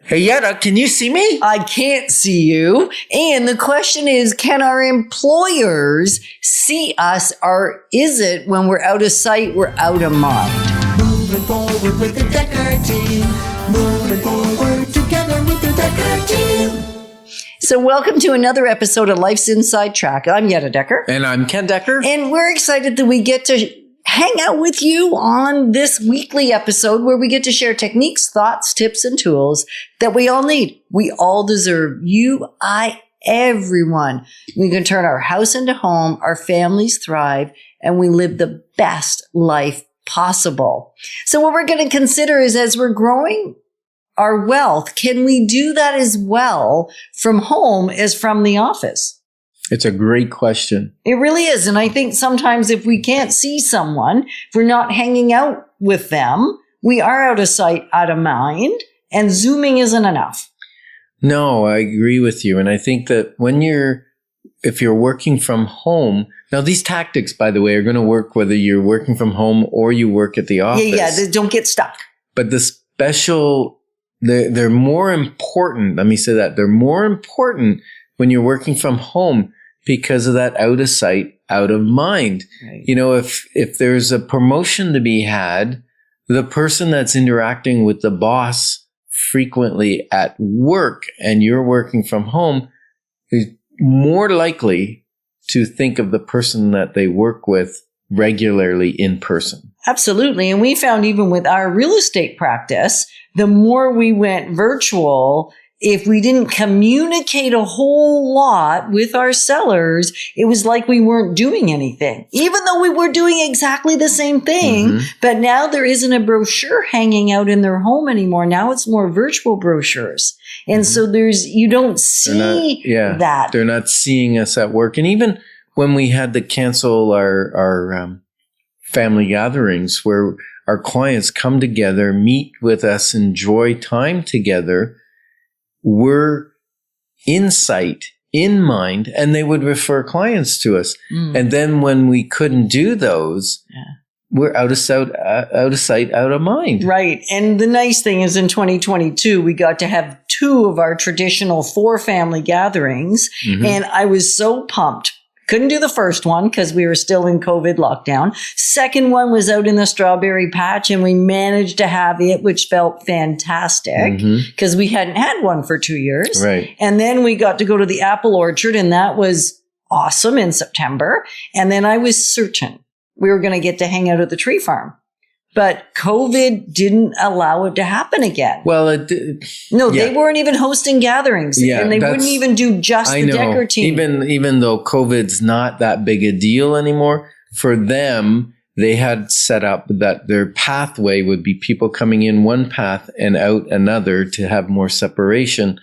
Hey, Yetta, can you see me? I can't see you. And the question is, can our employers see us, or is it when we're out of sight, we're out of mind? Moving forward with the Dekker Team. Moving forward together with the Dekker Team. So welcome to another episode of Life's Inside Track. I'm Yetta Dekker. And I'm Ken Dekker. And we're excited that we get to hang out with you on this weekly episode where we get to share techniques, thoughts, tips, and tools that we all need. We all deserve. You, I, everyone. We can turn our house into home, our families thrive, and we live the best life possible. So what we're going to consider is, as we're growing our wealth, can we do that as well from home as from the office? It's a great question. It really is. And I think sometimes if we can't see someone, if we're not hanging out with them, we are out of sight, out of mind, and Zooming isn't enough. No, I agree with you. And I think that if you're working from home, now these tactics, by the way, are going to work whether you're working from home or you work at the office. Yeah, don't get stuck. But they're more important. Let me say that. They're more important when you're working from home because of that out of sight, out of mind. Right. You know, if there's a promotion to be had, the person that's interacting with the boss frequently at work and you're working from home is more likely to think of the person that they work with regularly in person. Absolutely. And we found even with our real estate practice, the more we went virtual, if we didn't communicate a whole lot with our sellers, it was like we weren't doing anything, even though we were doing exactly the same thing. Mm-hmm. But now there isn't a brochure hanging out in their home anymore. Now it's more virtual brochures. And so you don't see that. They're not seeing us at work. And even when we had to cancel our family gatherings where our clients come together, meet with us, enjoy time together, we're in sight, in mind, and they would refer clients to us. And then when we couldn't do those, we're out of sight, out of mind. Right. And the nice thing is in 2022, we got to have 2 of our traditional 4 family gatherings. Mm-hmm. And I was so pumped. Couldn't do the first one because we were still in COVID lockdown. Second one was out in the strawberry patch and we managed to have it, which felt fantastic because we hadn't had one for 2 years. Right. And then we got to go to the apple orchard and that was awesome in September. And then I was certain we were going to get to hang out at the tree farm. But COVID didn't allow it to happen again. Well, it did. No, they weren't even hosting gatherings. Yeah, and they wouldn't even do just the Dekker Team. Even though COVID's not that big a deal anymore, for them, they had set up that their pathway would be people coming in one path and out another to have more separation.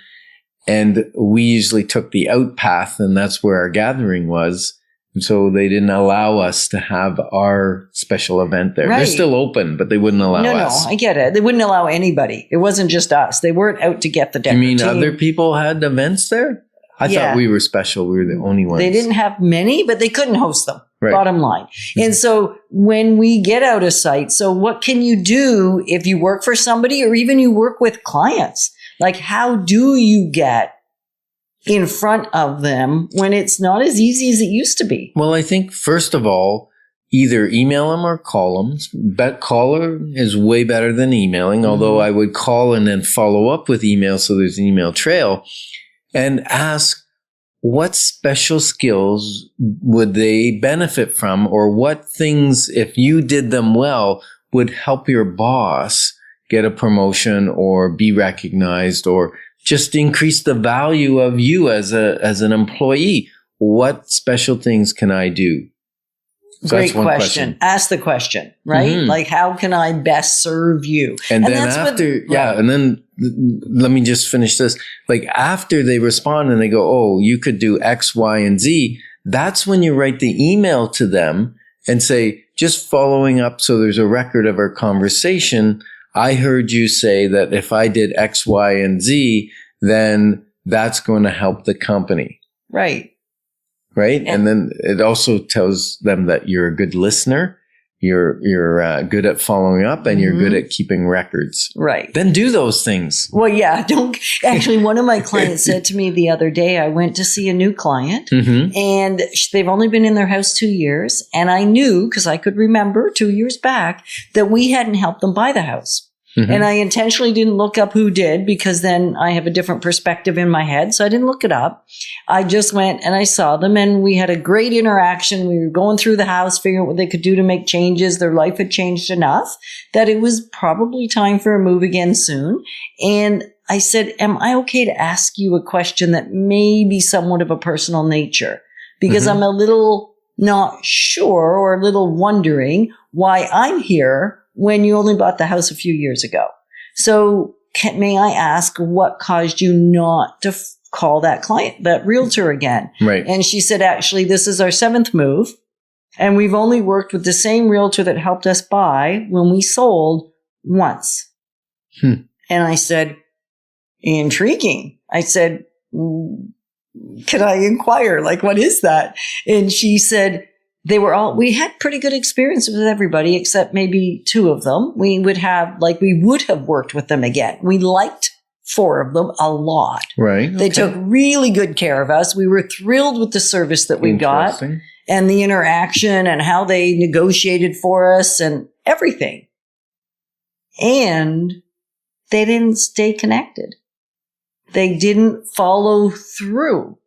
And we usually took the out path, and that's where our gathering was. And so they didn't allow us to have our special event there. Right. They're still open, but they wouldn't allow us. No, I get it. They wouldn't allow anybody. It wasn't just us. They weren't out to get the Dekker Team. You mean other people had events there? I thought we were special. We were the only ones. They didn't have many, but they couldn't host them. Right. Bottom line. And so when we get out of sight, so what can you do if you work for somebody or even you work with clients? Like, how do you get in front of them when it's not as easy as it used to be? Well, I think first of all, either email them or call them. But caller is way better than emailing, although I would call and then follow up with email so there's an email trail, and ask what special skills would they benefit from, or what things, if you did them well, would help your boss get a promotion or be recognized or just increase the value of you as an employee. What special things can I do? So Great question. Ask the question, right? Mm-hmm. Like, how can I best serve you? And then and then let me just finish this. Like, after they respond and they go, oh, you could do X, Y, and Z, that's when you write the email to them and say, just following up so there's a record of our conversation, I heard you say that if I did X, Y, and Z, then that's going to help the company. Right. Right. And then it also tells them that you're a good listener. you're good at following up and you're good at keeping records. Right. Then do those things. Well, yeah, actually, one of my clients said to me the other day, I went to see a new client and they've only been in their house 2 years. And I knew, because I could remember 2 years back, that we hadn't helped them buy the house. And I intentionally didn't look up who did, because then I have a different perspective in my head. So I didn't look it up. I just went and I saw them and we had a great interaction. We were going through the house, figuring out what they could do to make changes. Their life had changed enough that it was probably time for a move again soon. And I said, am I okay to ask you a question that may be somewhat of a personal nature? Because I'm a little not sure or a little wondering why I'm here when you only bought the house a few years ago. So may I ask what caused you not to call that client, that realtor again? Right. And she said, actually, this is our 7th move. And we've only worked with the same realtor that helped us buy when we sold once. And I said, intriguing. I said, can I inquire? Like, what is that? And she said, we had pretty good experience with everybody except maybe 2 of them. We would have worked with them again. We liked 4 of them a lot. Right. They took really good care of us. We were thrilled with the service that we got and the interaction and how they negotiated for us and everything. And they didn't stay connected. They didn't follow through.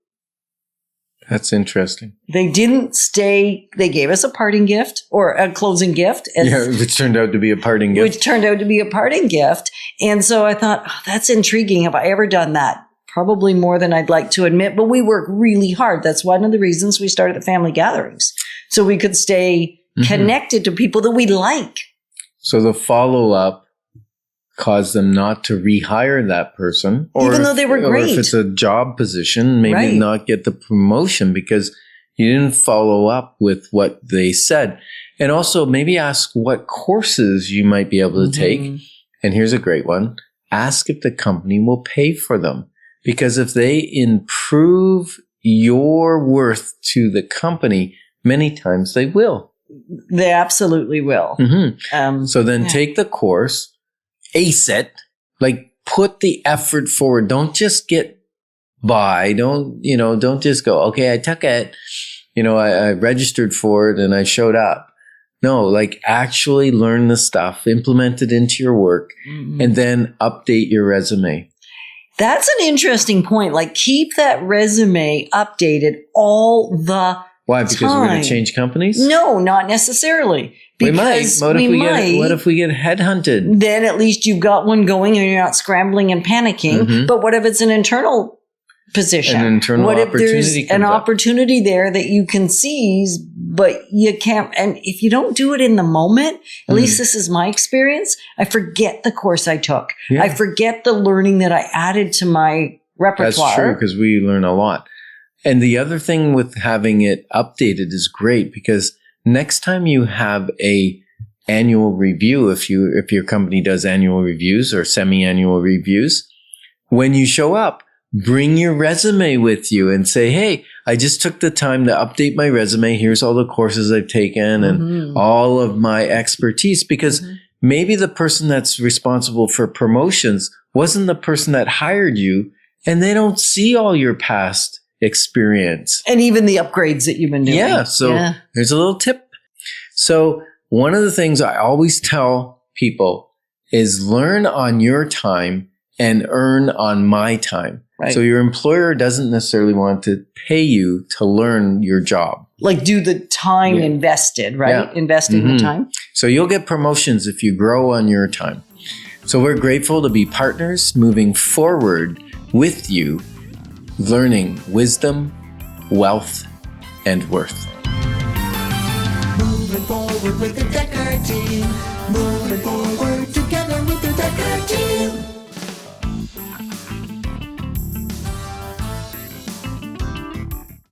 That's interesting. They didn't stay. They gave us a parting gift or a closing gift. Which turned out to be a parting gift. And so I thought, that's intriguing. Have I ever done that? Probably more than I'd like to admit, but we work really hard. That's one of the reasons we started the family gatherings. So we could stay connected to people that we like. So the follow-up caused them not to rehire that person. Even though they were great. Or if it's a job position, maybe not get the promotion because you didn't follow up with what they said. And also maybe ask what courses you might be able to take. And here's a great one. Ask if the company will pay for them. Because if they improve your worth to the company, many times they will. They absolutely will. So then take the course. Ace it, like put the effort forward. Don't just get by. Don't just go, okay, I took it. I registered for it and I showed up. No, like actually learn the stuff, implement it into your work and then update your resume. That's an interesting point. Like keep that resume updated all the Why? Because we're going to change companies? No, not necessarily. Because What if we get headhunted? Then at least you've got one going and you're not scrambling and panicking. But what if it's an internal position? An internal what opportunity if there's comes an up? opportunity there that you can seize, but you can't? And if you don't do it in the moment, at least this is my experience, I forget the course I took. Yeah. I forget the learning that I added to my repertoire. That's true, because we learn a lot. And the other thing with having it updated is great because next time you have a annual review, if your company does annual reviews or semi-annual reviews, when you show up, bring your resume with you and say, hey, I just took the time to update my resume. Here's all the courses I've taken and all of my expertise, because maybe the person that's responsible for promotions wasn't the person that hired you, and they don't see all your past experience. And even the upgrades that you've been doing. Yeah. So here's a little tip. So one of the things I always tell people is learn on your time and earn on my time. Right. So your employer doesn't necessarily want to pay you to learn your job. Like do the time invested, right? Yeah. Investing the time. So you'll get promotions if you grow on your time. So we're grateful to be partners moving forward with you, learning wisdom, wealth, and worth. Moving forward with the Dekker Team. Moving forward.